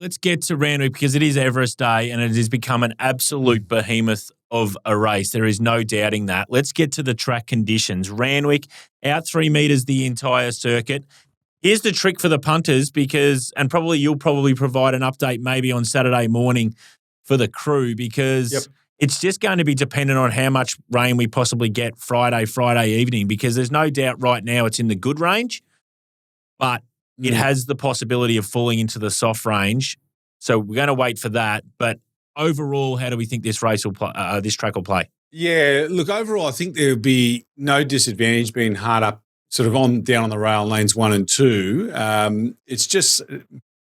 Let's get to Randwick because it is Everest Day and it has become an absolute behemoth of a race. There is no doubting that. Let's get to the track conditions. Randwick, out 3 metres the entire circuit. Here's the trick for the punters and you'll probably provide an update maybe on Saturday morning for the crew because it's just going to be dependent on how much rain we possibly get Friday evening because there's no doubt right now it's in the good range, but it has the possibility of falling into the soft range. So we're going to wait for that. But overall, how do we think this track will play? Yeah, look, overall, I think there would be no disadvantage being hard up sort of down on the rail lanes 1 and 2. It's just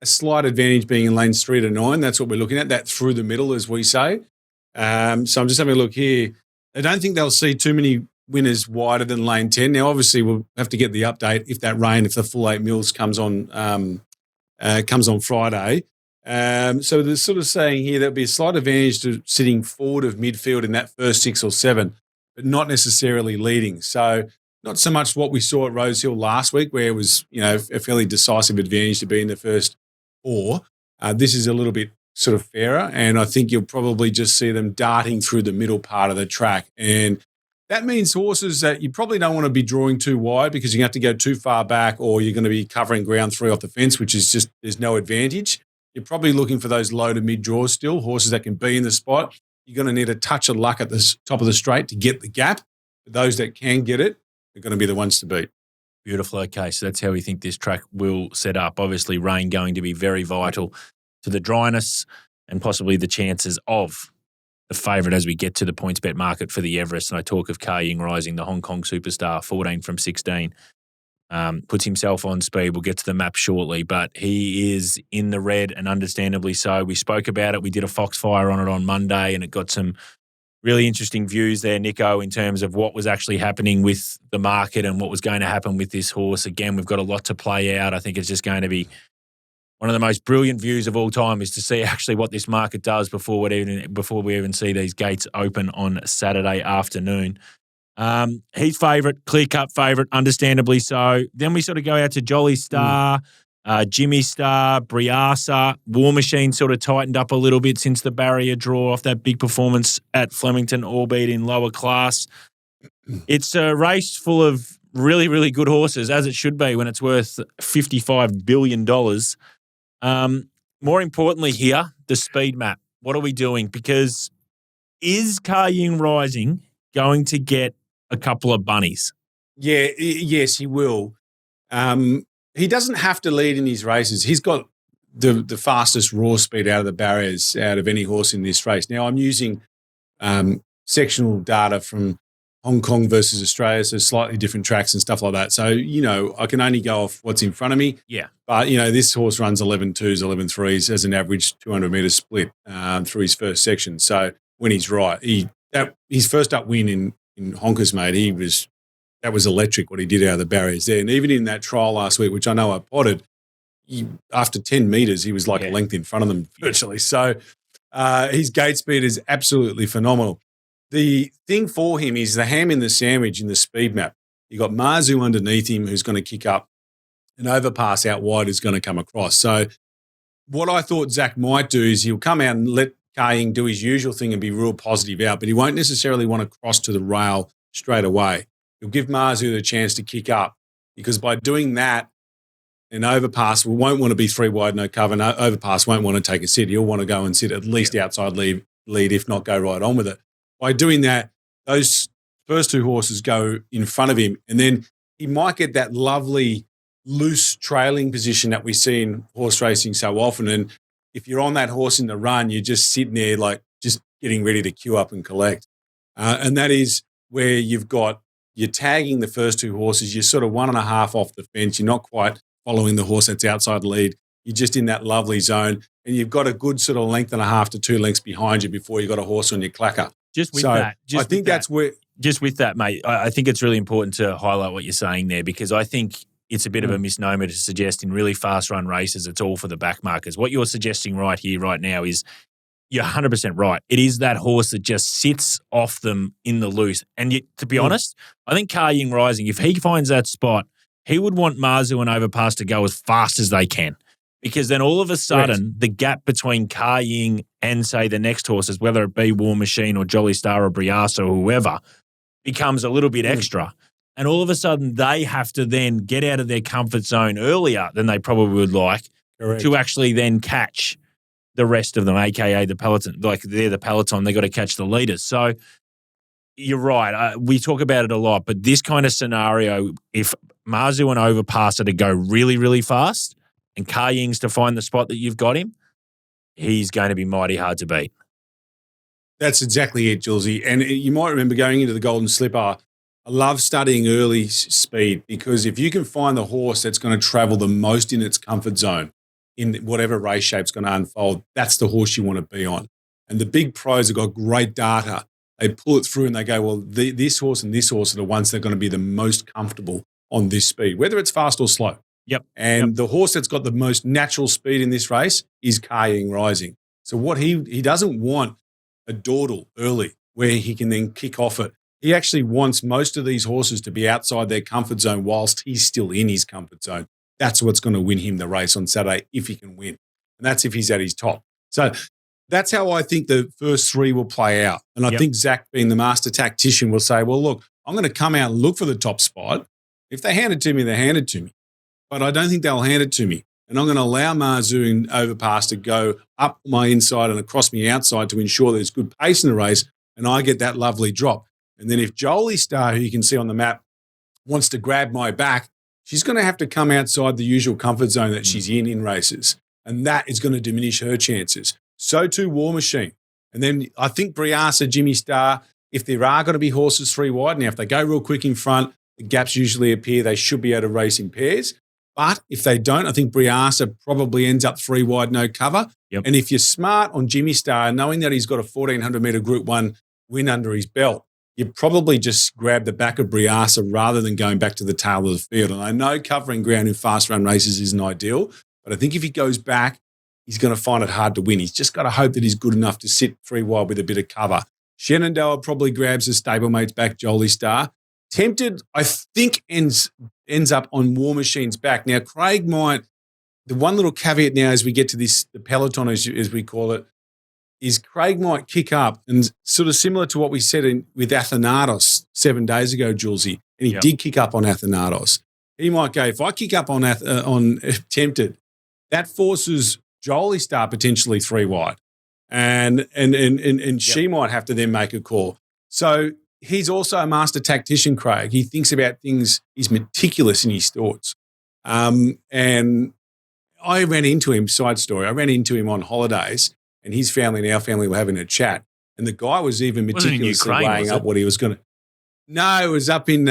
a slight advantage being in lanes 3 to 9. That's what we're looking at, that through the middle, as we say. So I'm just having a look here. I don't think they'll see too many winners wider than lane 10. Now, obviously, we'll have to get the update if the full 8 mils comes on Friday. So they're sort of saying here there'll be a slight advantage to sitting forward of midfield in that first 6 or 7, but not necessarily leading. So not so much what we saw at Rosehill last week where it was, a fairly decisive advantage to be in the first 4. This is a little bit sort of fairer, and I think you'll probably just see them darting through the middle part of the track. And that means horses that you probably don't want to be drawing too wide because you have to go too far back or you're going to be covering ground 3 off the fence, which is just, there's no advantage. You're probably looking for those low to mid draws still, horses that can be in the spot. You're going to need a touch of luck at the top of the straight to get the gap. But those that can get it are going to be the ones to beat. Beautiful. Okay, so that's how we think this track will set up. Obviously, rain going to be very vital to the dryness and possibly the chances of the favourite as we get to the points bet market for the Everest. And I talk of Ying Rising, the Hong Kong superstar, 14 from 16. Puts himself on speed. We'll get to the map shortly, but he is in the red and understandably so. We spoke about it. We did a Foxfire on it on Monday and it got some really interesting views there, Nico, in terms of what was actually happening with the market and what was going to happen with this horse. Again, we've got a lot to play out. I think it's just going to be one of the most brilliant views of all time is to see actually what this market does before we even see these gates open on Saturday afternoon. He's favourite, clear-cut favourite, understandably so. Then we sort of go out to Jolly Star, Jimmy Star, Briasa. War Machine sort of tightened up a little bit since the barrier draw off that big performance at Flemington, albeit in lower class. It's a race full of really, really good horses, as it should be when it's worth $55 billion. More importantly here, the speed map. What are we doing? Because is Ying Rising going to get a couple of bunnies? Yeah, yes, he will. He doesn't have to lead in his races. He's got the fastest raw speed out of the barriers out of any horse in this race. Now, I'm using sectional data from Hong Kong versus Australia, so slightly different tracks and stuff like that. So, I can only go off what's in front of me. Yeah. But, this horse runs 11.2s, 11.3s as an average 200-metre split through his first section. So when he's right, his first up win in Honkers, mate, that was electric what he did out of the barriers there. And even in that trial last week, which I know I potted, after 10 metres, he was like a length in front of them virtually. So his gate speed is absolutely phenomenal. The thing for him is the ham in the sandwich in the speed map. You got Marzu underneath him who's going to kick up. An overpass out wide is going to come across. So what I thought Zach might do is he'll come out and let Ying do his usual thing and be real positive out, but he won't necessarily want to cross to the rail straight away. He'll give Marzu the chance to kick up because by doing that, an overpass won't want to be 3 wide, no cover. No, overpass won't want to take a sit. He'll want to go and sit at least outside lead, if not go right on with it. By doing that, those first 2 horses go in front of him, and then he might get that lovely loose trailing position that we see in horse racing so often. And if you're on that horse in the run, you're just sitting there like just getting ready to queue up and collect. And that is where you're tagging the first 2 horses. You're sort of 1.5 off the fence. You're not quite following the horse that's outside lead. You're just in that lovely zone. And you've got a good sort of 1.5 to 2 lengths behind you before you've got a horse on your clacker. Just with that, mate, I think it's really important to highlight what you're saying there because I think it's a bit of a misnomer to suggest in really fast-run races it's all for the back markers. What you're suggesting right here, right now is you're 100% right. It is that horse that just sits off them in the loose. And to be honest, I think Ying Rising, if he finds that spot, he would want Marzu and Overpass to go as fast as they can Because then all of a sudden, the gap between Ying and, say, the next horses, whether it be War Machine or Jolly Star or Briasa or whoever, becomes a little bit extra. And all of a sudden, they have to then get out of their comfort zone earlier than they probably would like to actually then catch the rest of them, a.k.a. the peloton. Like, they're the peloton. They got to catch the leaders. So you're right. We talk about it a lot, but this kind of scenario, if Marzu and Overpass are to go really, really fast, and Ying's to find the spot that you've got him, he's going to be mighty hard to beat. That's exactly it, Julesy. And you might remember going into the Golden Slipper, I love studying early speed, because if you can find the horse that's going to travel the most in its comfort zone in whatever race shape's going to unfold, that's the horse you want to be on. And the big pros have got great data. They pull it through and they go, well, this horse and this horse are the ones that are going to be the most comfortable on this speed, whether it's fast or slow. Yep. And the horse that's got the most natural speed in this race is Ying Rising. So what he doesn't want a dawdle early where he can then kick off it. He actually wants most of these horses to be outside their comfort zone whilst he's still in his comfort zone. That's what's going to win him the race on Saturday if he can win. And that's if he's at his top. So that's how I think the first three will play out. And I think Zach, being the master tactician, will say, well, look, I'm going to come out and look for the top spot. If they hand it to me, they hand it to me. But I don't think they'll hand it to me. And I'm going to allow Marzu and Overpass to go up my inside and across me outside to ensure there's good pace in the race, and I get that lovely drop. And then if Jolie Star, who you can see on the map, wants to grab my back, she's going to have to come outside the usual comfort zone that she's in races. And that is going to diminish her chances. So too War Machine. And then I think Briasa, Jimmy Star, if there are going to be horses three wide, now if they go real quick in front, the gaps usually appear, they should be able to race in pairs. But if they don't, I think Briasa probably ends up three wide, no cover. Yep. And if you're smart on Jimmy Star, knowing that he's got a 1,400-metre Group 1 win under his belt, you probably just grab the back of Briasa rather than going back to the tail of the field. And I know covering ground in fast-run races isn't ideal, but I think if he goes back, he's going to find it hard to win. He's just got to hope that he's good enough to sit three wide with a bit of cover. Shenandoah probably grabs his stablemate's back, Jolie Star. Tempted, I think, ends up on War Machine's back. Now, Craig might, the one little caveat now as we get to this, the peloton as we call it, is Craig might kick up, and sort of similar to what we said with Athanatos 7 days ago, Julesy, and he did kick up on Athanatos. He might go, if I kick up on Tempted, that forces Jolie Star potentially three wide, and she might have to then make a call. So he's also a master tactician, Craig. He thinks about things. He's meticulous in his thoughts. And I ran into him, side story, I ran into him on holidays, and his family and our family were having a chat. And the guy was even meticulously weighing up what he was going to. No, it was up in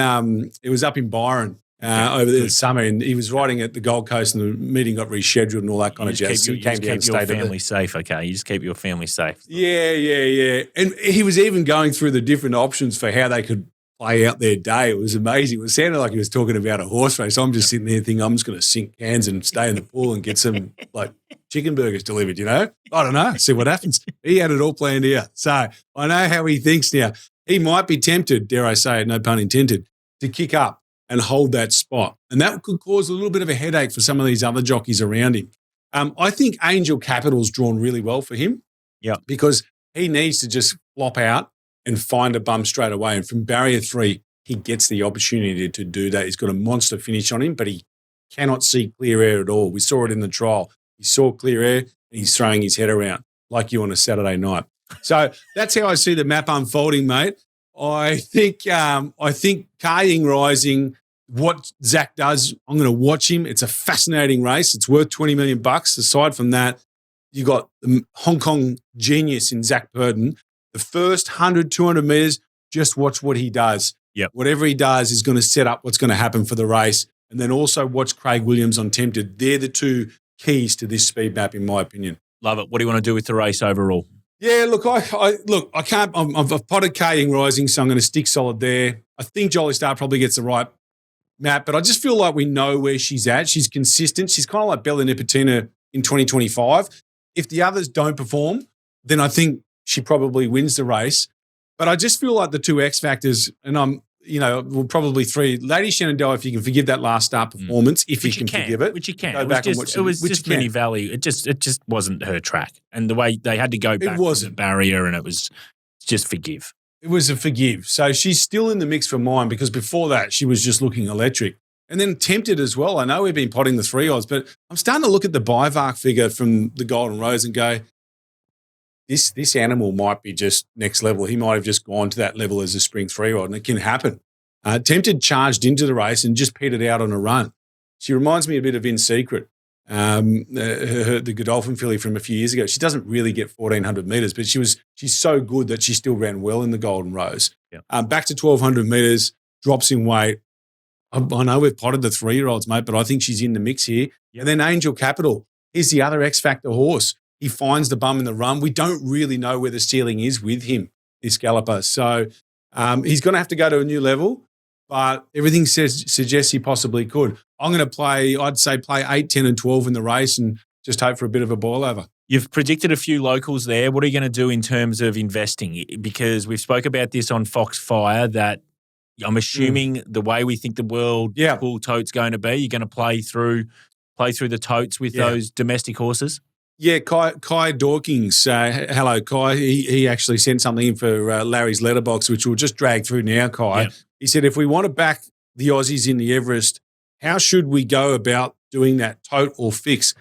Byron over there this summer, and he was riding at the Gold Coast, and the meeting got rescheduled and all that kind of jazz. So he came down and stayed. Keep your family safe, okay? You just keep your family safe. Yeah. And he was even going through the different options for how they could play out their day. It was amazing. It sounded like he was talking about a horse race. I'm just sitting there thinking, I'm just going to sink cans and stay in the pool and get some like chicken burgers delivered, you know? I don't know. See what happens. He had it all planned here. So I know how he thinks now. He might be tempted, dare I say it, no pun intended, to kick up and hold that spot. And that could cause a little bit of a headache for some of these other jockeys around him. I think Angel Capital's drawn really well for him. Yeah. Because he needs to just flop out and find a bum straight away. And from barrier 3, he gets the opportunity to do that. He's got a monster finish on him, but he cannot see clear air at all. We saw it in the trial. He saw clear air and he's throwing his head around like you on a Saturday night. So that's how I see the map unfolding, mate. I think Ying Rising, what Zach does, I'm going to watch him. It's a fascinating race. It's worth $20 million. Aside from that, you got the Hong Kong genius in Zach Purden. The first 100, 200 metres, just watch what he does. Yep. Whatever he does is going to set up what's going to happen for the race. And then also watch Craig Williams on Tempted. They're the two keys to this speed map, in my opinion. Love it. What do you want to do with the race overall? Yeah, look, I can't. I've potted Ying Rising, so I'm going to stick solid there. I think Jolly Star probably gets the right map, but I just feel like we know where she's at. She's consistent. She's kind of like Bella Nipotina in 2025. If the others don't perform, then I think she probably wins the race. But I just feel like the two X factors, and well, probably 3. Lady Shenandoah, if you can forgive that last start performance, if you can forgive it. Which you can. Go It back and was watch just Mini Valley. It just wasn't her track. And the way they had to go back from the barrier, and it was just forgive. It was a forgive. So she's still in the mix for mine because before that, she was just looking electric. And then Tempted as well. I know we've been potting the 3 odds, but I'm starting to look at the Bivark figure from the Golden Rose and go, this animal might be just next level. He might have just gone to that level as a spring 3-year-old, and it can happen. Tempted charged into the race and just petered out on a run. She reminds me a bit of In Secret, the Godolphin filly from a few years ago. She doesn't really get 1,400 metres, but she's so good that she still ran well in the Golden Rose. Yep. Back to 1,200 metres, drops in weight. I know we've potted the 3-year-olds, mate, but I think she's in the mix here. Yep. And then Angel Capital. Here's the other X Factor horse. He finds the bum in the run. We don't really know where the ceiling is with him, this galloper. So he's going to have to go to a new level, but everything suggests he possibly could. I'm going to play 8, 10 and 12 in the race and just hope for a bit of a boil over. You've predicted a few locals there. What are you going to do in terms of investing? Because we've spoke about this on Foxfire that I'm assuming the way we think the world full tote's going to be, you're going to play through the totes with those domestic horses? Yeah, Kai Dawkins. Hello, Kai. He actually sent something in for Larry's letterbox, which we'll just drag through now, Kai. Yep. He said, if we want to back the Aussies in the Everest, how should we go about doing that, tote or fix?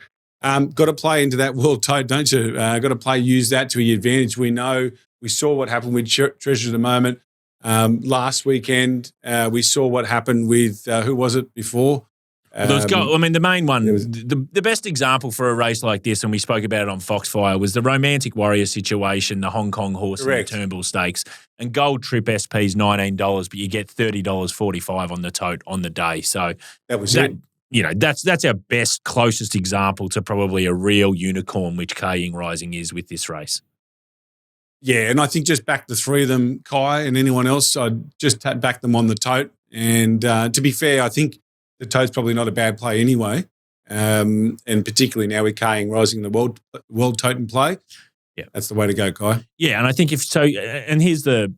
Got to play into that world tote, don't you? Got to use that to your advantage. We saw what happened with Treasure of the Moment last weekend. We saw what happened with, who was it before? The main one, the best example for a race like this, and we spoke about it on Foxfire, was the Romantic Warrior situation, the Hong Kong horse in the Turnbull Stakes. And Gold Trip SP is $19, but you get $30.45 on the tote on the day. So that was it. That's our best, closest example to probably a real unicorn, which Ying Rising is with this race. Yeah, and I think just back the 3 of them, Kai and anyone else, I'd just back them on the tote. And to be fair, I think the tote's probably not a bad play anyway, and particularly now with Ying Rising the world tote in play. Yeah, that's the way to go, Kai. Yeah, and I think and here's the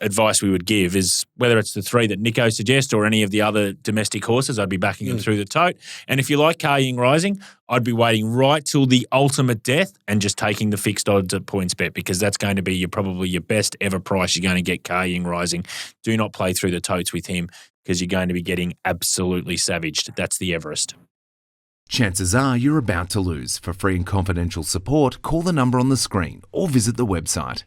advice we would give is whether it's the 3 that Nico suggests or any of the other domestic horses, I'd be backing them through the tote. And if you like Ying Rising, I'd be waiting right till the ultimate death and just taking the fixed odds at PointsBet, because that's going to be probably your best ever price you're going to get Ying Rising. Do not play through the totes with him, because you're going to be getting absolutely savaged. That's the Everest. Chances are you're about to lose. For free and confidential support, call the number on the screen or visit the website.